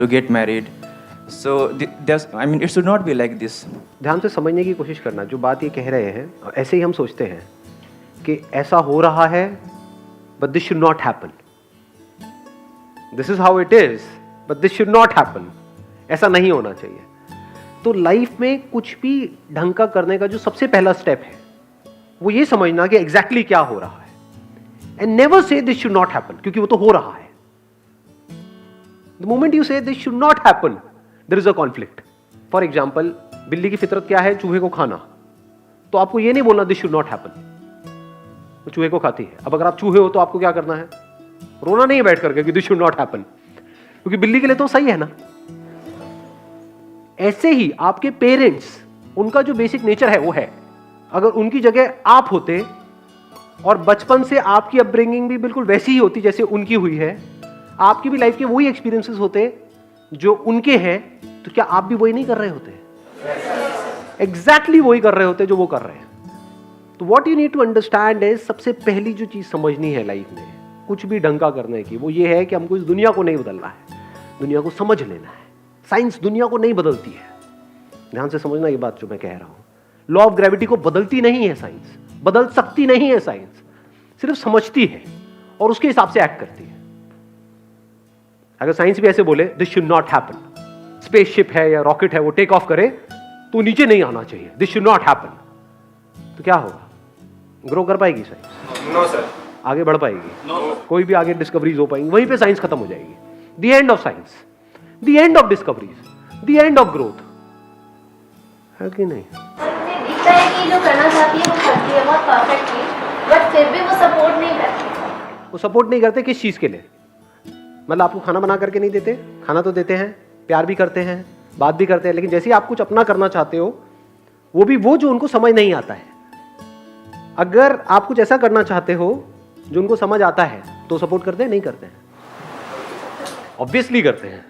to get married. So I mean, it should not be like this. ध्यान से समझने की कोशिश करना, जो बात ये कह रहे हैं ऐसे ही हम सोचते हैं कि ऐसा हो रहा है, but this should not happen, this is how it is, but this should not happen, ऐसा नहीं होना चाहिए। तो लाइफ में कुछ भी ढंग का करने का जो सबसे पहला स्टेप है वो ये समझना कि एग्जैक्टली क्या हो रहा है, and never say this should not happen, क्योंकि वो तो हो रहा है। The moment you say this should not happen, there is a conflict. For example, बिल्ली की फितरत क्या है? चूहे को खाना। तो आपको ये नहीं बोलना दिस शुड नॉट हैपन, वो चूहे को खाती है। अब अगर आप चूहे हो तो आपको क्या करना है? रोना नहीं है बैठ करके कि दिस शुड नॉट हैपन, क्योंकि बिल्ली के लिए तो सही है ना। ऐसे ही आपके पेरेंट्स, उनका जो बेसिक नेचर है वो है। अगर उनकी जगह आप होते और बचपन से आपकी अपब्रिंगिंग भी बिल्कुल वैसी ही होती जैसे उनकी हुई है, आपकी भी लाइफ के वही एक्सपीरियंसेस होते जो उनके हैं, तो क्या आप भी वही नहीं कर रहे होते? एग्जैक्टली वही कर रहे होते जो वो कर रहे हैं। तो what you need to understand is, सबसे पहली जो चीज समझनी है लाइफ में कुछ भी ढंग का करने की, वो ये है कि हमको इस दुनिया को नहीं बदलना है, दुनिया को समझ लेना है। साइंस दुनिया को नहीं बदलती है, ध्यान से समझना ये बात जो मैं कह रहा हूं। लॉ ऑफ ग्रेविटी को बदलती नहीं है साइंस, बदल सकती नहीं है साइंस, सिर्फ समझती है और उसके हिसाब से एक्ट करती है। अगर साइंस भी ऐसे बोले this should not happen, spaceship है या रॉकेट है वो टेक ऑफ करे तो नीचे नहीं आना चाहिए, दिस शुड नॉट हैपन, तो क्या होगा? ग्रो कर पाएगी साइंस? No sir. आगे बढ़ पाएगी? नो। कोई भी आगे डिस्कवरीज हो पाएंगी? वहीं पे साइंस खत्म हो जाएगी। The end of science, the end of discoveries, the end of growth, है कि नहीं? दिखता है कि जो करना चाहती है वो करती है बहुत परफेक्टली, बट फिर भी वो सपोर्ट नहीं करती। वो सपोर्ट नहीं करते किस चीज के लिए? मतलब आपको खाना बना करके नहीं देते? खाना तो देते हैं, प्यार भी करते हैं, बात भी करते हैं, लेकिन जैसे ही आप कुछ अपना करना चाहते हो, वो भी वो जो उनको समझ नहीं आता है। अगर आप कुछ ऐसा करना चाहते हो जो उनको समझ आता है तो सपोर्ट करते हैं? नहीं करते हैं? ऑब्वियसली करते हैं।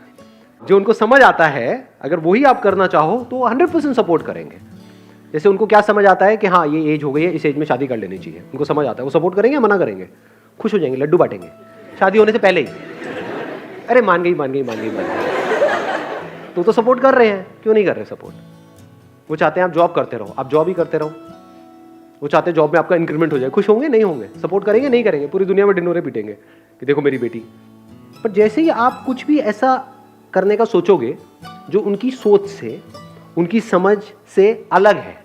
जो उनको समझ आता है अगर वही आप करना चाहो तो 100% सपोर्ट करेंगे। जैसे उनको क्या समझ आता है कि हाँ ये एज हो गई है, इस एज में शादी कर लेनी चाहिए, उनको समझ आता है, वो सपोर्ट करेंगे या मना करेंगे? खुश हो जाएंगे, लड्डू बांटेंगे शादी होने से पहले ही। अरे मान गई मान गई मान गई मान गई, तो सपोर्ट कर रहे हैं। क्यों नहीं कर रहे सपोर्ट? वो चाहते हैं आप जॉब करते रहो, आप जॉब ही करते रहो। वो चाहते हैं जॉब में आपका इंक्रीमेंट हो जाए। खुश होंगे? नहीं होंगे। सपोर्ट करेंगे? नहीं करेंगे। पूरी दुनिया में डिनोरे पीटेंगे कि देखो मेरी बेटी। पर जैसे ही आप कुछ भी ऐसा करने का सोचोगे जो उनकी सोच से, उनकी समझ से अलग है,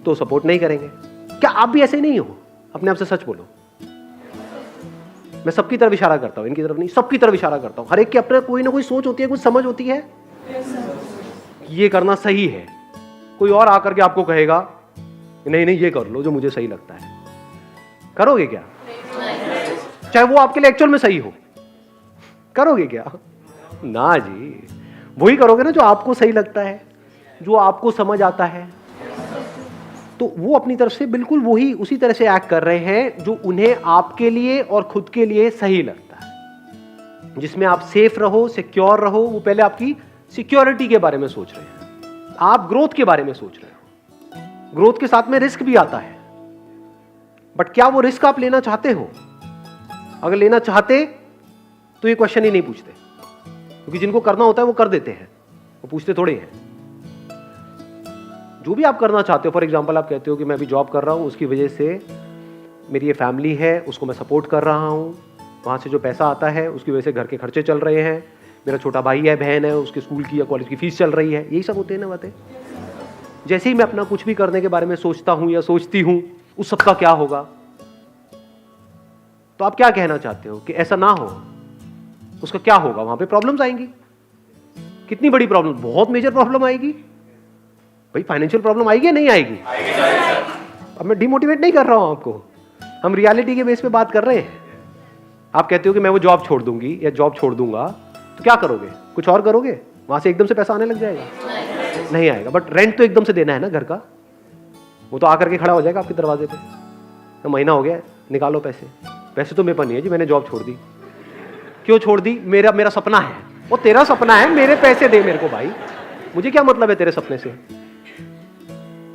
तो सपोर्ट नहीं करेंगे। क्या आप भी ऐसे नहीं हो? अपने आप से सच बोलो। मैं सबकी तरफ इशारा करता हूं, इनकी तरफ नहीं, सबकी तरफ इशारा करता हूं। हर एक की अपने कोई ना कोई सोच होती है, कुछ समझ होती है। ये करना सही है। कोई और आकर के आपको कहेगा नहीं नहीं ये कर लो जो मुझे सही लगता है, करोगे क्या? चाहे वो आपके लिए एक्चुअल में सही हो, करोगे क्या? ना जी, वही करोगे ना जो आपको सही लगता है, जो आपको समझ आता है। तो वो अपनी तरफ से बिल्कुल वही उसी तरह से एक्ट कर रहे हैं जो उन्हें आपके लिए और खुद के लिए सही लगता है, जिसमें आप सेफ रहो, सिक्योर रहो। वो पहले आपकी सिक्योरिटी के बारे में सोच रहे हैं, आप ग्रोथ के बारे में सोच रहे हो। ग्रोथ के साथ में रिस्क भी आता है, बट क्या वो रिस्क आप लेना चाहते हो? अगर लेना चाहते तो ये क्वेश्चन ही नहीं पूछते, क्योंकि जिनको करना होता है वो कर देते हैं, वो पूछते थोड़े हैं। जो भी आप करना चाहते हो, फॉर एग्जांपल आप कहते हो कि मैं अभी जॉब कर रहा हूं, उसकी वजह से मेरी ये फैमिली है, उसको मैं सपोर्ट कर रहा हूं, वहां से जो पैसा आता है उसकी वजह से घर के खर्चे चल रहे हैं, मेरा छोटा भाई है, बहन है, उसके स्कूल की या कॉलेज की फीस चल रही है। यही सब होते हैं ना बातें। जैसे ही मैं अपना कुछ भी करने के बारे में सोचता हूं या सोचती हूं, उस सब का क्या होगा? तो आप क्या कहना चाहते हो कि ऐसा ना हो, उसका क्या होगा? वहां पे प्रॉब्लम्स आएंगी। कितनी बड़ी प्रॉब्लम? बहुत मेजर प्रॉब्लम आएगी भाई। फाइनेंशियल प्रॉब्लम आएगी या नहीं आएगी? अब मैं डिमोटिवेट नहीं कर रहा हूं आपको, हम रियलिटी के बेस पे बात कर रहे हैं। आप कहते हो कि मैं वो जॉब छोड़ दूंगी या जॉब छोड़ दूंगा, तो क्या करोगे? कुछ और करोगे? वहां से एकदम से पैसा आने लग जाएगा? नहीं आएगा। बट रेंट तो एकदम से देना है ना घर का, वो तो आकर के खड़ा हो जाएगा आपके दरवाजे पे, तो महीना हो गया निकालो पैसे। पैसे तो मेरे पास नहीं है जी, मैंने जॉब छोड़ दी। क्यों छोड़ दी? मेरा सपना है। वो तेरा सपना है, मेरे पैसे दे मेरे को भाई, मुझे क्या मतलब है तेरे सपने से?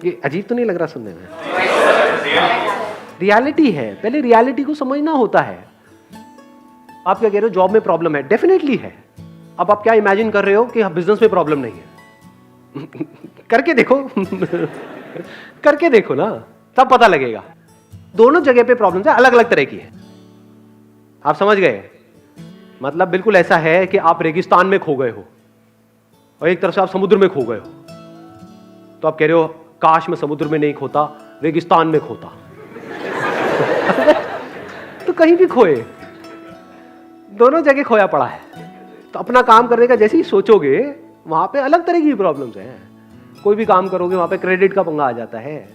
ये अजीब तो नहीं लग रहा सुनने में? रियलिटी है, पहले रियलिटी को समझना होता है। आप क्या कह रहे हो जॉब में प्रॉब्लम है? डेफिनेटली है, अब आप क्या इमेजिन कर रहे हो कि बिजनेस में प्रॉब्लम नहीं है? करके देखो करके देखो ना, तब पता लगेगा। दोनों जगह पे प्रॉब्लम है, अलग अलग तरह की है। आप समझ गए? मतलब बिल्कुल ऐसा है कि आप रेगिस्तान में खो गए हो और एक तरफ से आप समुद्र में खो गए हो, तो आप कह रहे हो काश मैं समुद्र में नहीं खोता, रेगिस्तान में खोता। तो कहीं भी खोए, दोनों जगह खोया पड़ा है। तो अपना काम करने का जैसे ही सोचोगे, वहां पे अलग तरह की प्रॉब्लम्स हैं। कोई भी काम करोगे वहां पे क्रेडिट का पंगा आ जाता है।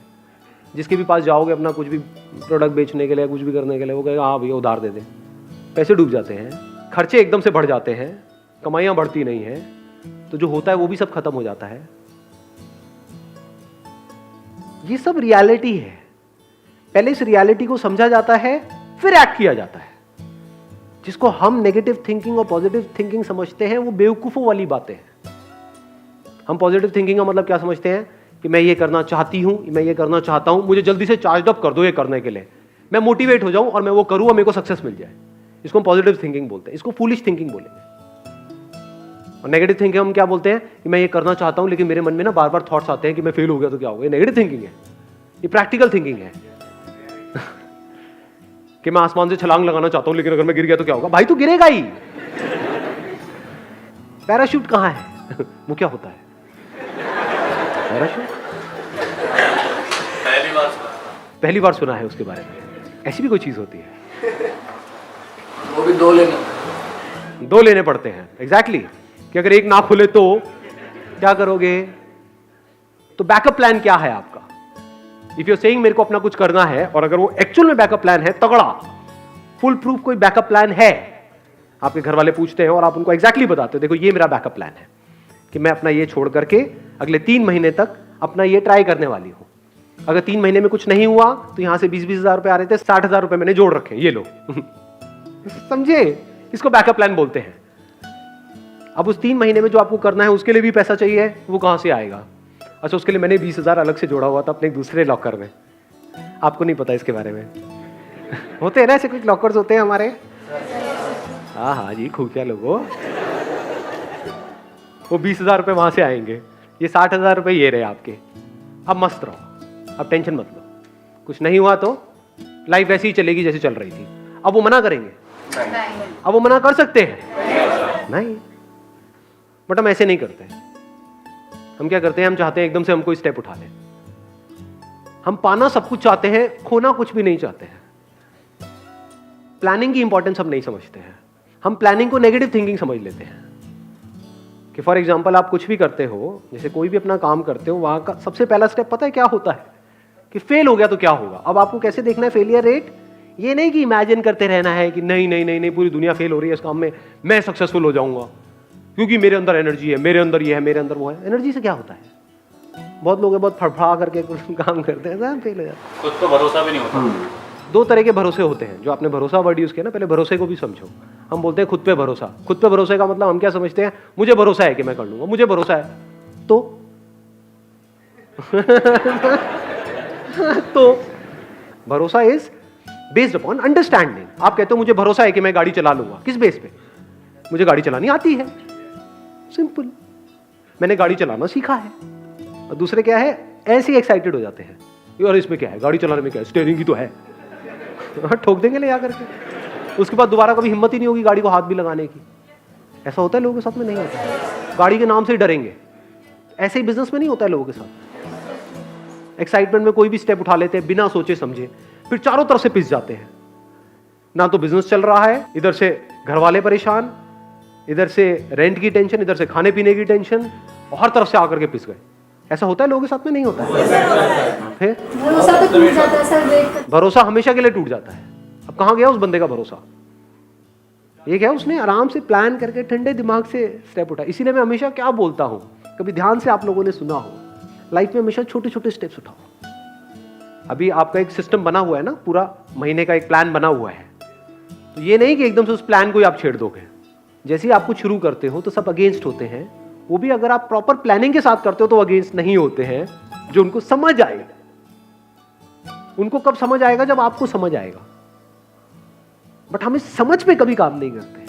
जिसके भी पास जाओगे अपना कुछ भी प्रोडक्ट बेचने के लिए, कुछ भी करने के लिए, वो कहेगा हाँ भैया उधार दे दे। पैसे डूब जाते हैं, खर्चे एकदम से बढ़ जाते हैं, कमाइयां बढ़ती नहीं है, तो जो होता है वो भी सब खत्म हो जाता है। ये सब रियलिटी है। पहले इस रियलिटी को समझा जाता है, फिर एक्ट किया जाता है। जिसको हम नेगेटिव थिंकिंग और पॉजिटिव थिंकिंग समझते हैं, वो बेवकूफों वाली बातें हैं। हम पॉजिटिव थिंकिंग का मतलब क्या समझते हैं कि मैं ये करना चाहती हूं, मैं ये करना चाहता हूं, मुझे जल्दी से चार्ज अप कर दो ये करने के लिए, मैं मोटिवेट हो जाऊं और मैं वो करूं और मेरे को सक्सेस मिल जाए। इसको हम पॉजिटिव थिंकिंग बोलते हैं। इसको फूलिश थिंकिंग बोलेंगे। और नेगेटिव थिंकिंग हम क्या बोलते हैं कि मैं ये करना चाहता हूं लेकिन मेरे मन में ना बार बार थॉट्स आते हैं कि मैं फेल हो गया तो क्या होगा। ये नेगेटिव थिंकिंग है। ये प्रैक्टिकल थिंकिंग है कि मैं आसमान से छलांग लगाना चाहता हूं लेकिन अगर मैं गिर गया तो क्या होगा। भाई तू गिरेगा ही। पैराशूट कहां है? वो क्या होता है पैराशूट? पहली बार सुना है उसके बारे में। ऐसी भी कोई चीज होती है? वो भी दो लेने पड़ते हैं। एग्जैक्टली कि अगर एक ना खुले तो क्या करोगे? तो बैकअप प्लान क्या है आपका? इफ यू सेइंग मेरे को अपना कुछ करना है, और अगर वो एक्चुअल में बैकअप प्लान है तगड़ा, फुल प्रूफ कोई बैकअप प्लान है, आपके घर वाले पूछते हैं और आप उनको एग्जैक्टली बताते हो देखो ये मेरा बैकअप प्लान है कि मैं अपना ये छोड़ करके अगले 3 महीने तक अपना ये ट्राई करने वाली हूं। अगर 3 महीने में कुछ नहीं हुआ तो यहां से 20-20 हजार रुपए आ रहे थे, 60,000 रुपए मैंने जोड़ रखे, ये लो। समझे? इसको बैकअप प्लान बोलते हैं। अब उस 3 महीने में जो आपको करना है उसके लिए भी पैसा चाहिए, वो कहां से आएगा? अच्छा, उसके लिए मैंने 20,000 अलग से जोड़ा हुआ था अपने एक दूसरे लॉकर में। आपको नहीं पता इसके बारे में। होते हैं ना ऐसे कुछ लॉकर्स होते हैं हमारे। हाँ जी, खुफिया लोगों। वो 20,000 रुपए वहां से आएंगे, ये 60,000 रुपए ये रहे आपके। अब मस्त रहो, अब टेंशन मत लो। कुछ नहीं हुआ तो लाइफ ऐसी ही चलेगी जैसी चल रही थी। अब वो मना करेंगे? अब वो मना कर सकते हैं? नहीं। बट हम ऐसे नहीं करते। हम क्या करते हैं? हम चाहते हैं एकदम से हम कोई स्टेप उठा लें। हम पाना सब कुछ चाहते हैं, खोना कुछ भी नहीं चाहते हैं। प्लानिंग की इंपॉर्टेंस हम नहीं समझते हैं। हम प्लानिंग को नेगेटिव थिंकिंग समझ लेते हैं कि फॉर एग्जांपल आप कुछ भी करते हो, जैसे कोई भी अपना काम करते हो, वहां का सबसे पहला स्टेप पता है क्या होता है? कि फेल हो गया तो क्या होगा। अब आपको कैसे देखना है फेलियर रेट? ये नहीं कि इमेजिन करते रहना है कि नहीं नहीं नहीं नहीं पूरी दुनिया फेल हो रही है इस काम में, मैं सक्सेसफुल हो जाऊंगा क्योंकि मेरे अंदर एनर्जी है, मेरे अंदर ये है, मेरे अंदर वो है। एनर्जी से क्या होता है? बहुत लोग बहुत फड़फड़ा करके काम करते हैं, फेल हो जाते हैं। खुद तो भरोसा भी नहीं होता। 2 तरह के भरोसे होते हैं। जो आपने भरोसा वर्ड यूज किया ना, पहले भरोसे को भी समझो। हम बोलते हैं खुद पे भरोसा। खुद पे भरोसे का मतलब हम क्या समझते हैं? मुझे भरोसा है कि मैं कर लूंगा, मुझे भरोसा है तो तो भरोसा इज बेस्ड अपॉन अंडरस्टैंडिंग। आप कहते हो मुझे भरोसा है कि मैं गाड़ी चला लूंगा, किस बेस पे? मुझे गाड़ी चलानी आती है, सिंपल, मैंने गाड़ी चलाना सीखा है। और दूसरे क्या है? ऐसे ही एक्साइटेड हो जाते हैं, यार इसमें क्या है, गाड़ी चलाने में क्या है, स्टीयरिंग ही तो है। ठोक देंगे ले आकर के। उसके बाद दोबारा कभी हिम्मत ही नहीं होगी गाड़ी को हाथ भी लगाने की। ऐसा होता है लोगों के साथ में? नहीं होता है। गाड़ी के नाम से ही डरेंगे। ऐसे ही बिजनेस में नहीं होता है लोगों के साथ। एक्साइटमेंट में कोई भी स्टेप उठा लेते हैं बिना सोचे समझे, फिर चारों तरफ से पिस जाते हैं। ना तो बिजनेस चल रहा है, इधर से घर वाले परेशान, इधर से रेंट की टेंशन, इधर से खाने पीने की टेंशन, और हर तरफ से आकर के पिस गए। ऐसा होता है लोगों के साथ में? नहीं होता है। फिर भरोसा तो टूट जाता है सर। भरोसा हमेशा के लिए टूट जाता है। अब कहां गया उस बंदे का भरोसा? ये क्या, उसने आराम से प्लान करके ठंडे दिमाग से स्टेप उठाया। इसीलिए मैं हमेशा क्या बोलता हूं, कभी ध्यान से आप लोगों ने सुना हो, लाइफ में हमेशा छोटे छोटे स्टेप्स उठाओ। अभी आपका एक सिस्टम बना हुआ है ना, पूरा महीने का एक प्लान बना हुआ है, तो ये नहीं कि एकदम से उस प्लान को ही आप छेड़ दोगे। जैसे ही आप कुछ शुरू करते हो तो सब अगेंस्ट होते हैं, वो भी अगर आप प्रॉपर प्लानिंग के साथ करते हो तो अगेंस्ट नहीं होते हैं, जो उनको समझ आए। उनको कब समझ आएगा? जब आपको समझ आएगा। बट हम इस समझ पे कभी काम नहीं करते हैं।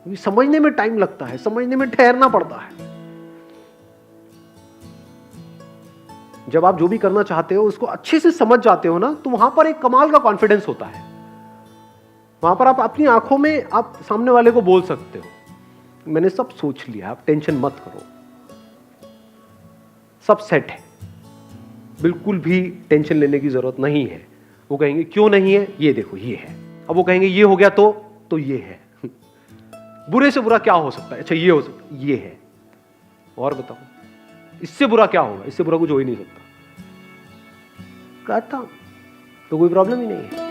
क्योंकि समझने में टाइम लगता है, समझने में ठहरना पड़ता है। जब आप जो भी करना चाहते हो उसको अच्छे से समझ जाते हो ना, तो वहां पर एक कमाल का कॉन्फिडेंस होता है। वहां पर आप अपनी आंखों में आप सामने वाले को बोल सकते हो, मैंने सब सोच लिया, आप टेंशन मत करो, सब सेट है, बिल्कुल भी टेंशन लेने की जरूरत नहीं है। वो कहेंगे क्यों नहीं है, ये देखो ये है। अब वो कहेंगे ये हो गया तो ये है। बुरे से बुरा क्या हो सकता है, अच्छा ये हो सकता है, ये है, और बताओ इससे बुरा क्या होगा, इससे बुरा कुछ हो ही नहीं सकता। कहता तो कोई प्रॉब्लम ही नहीं है।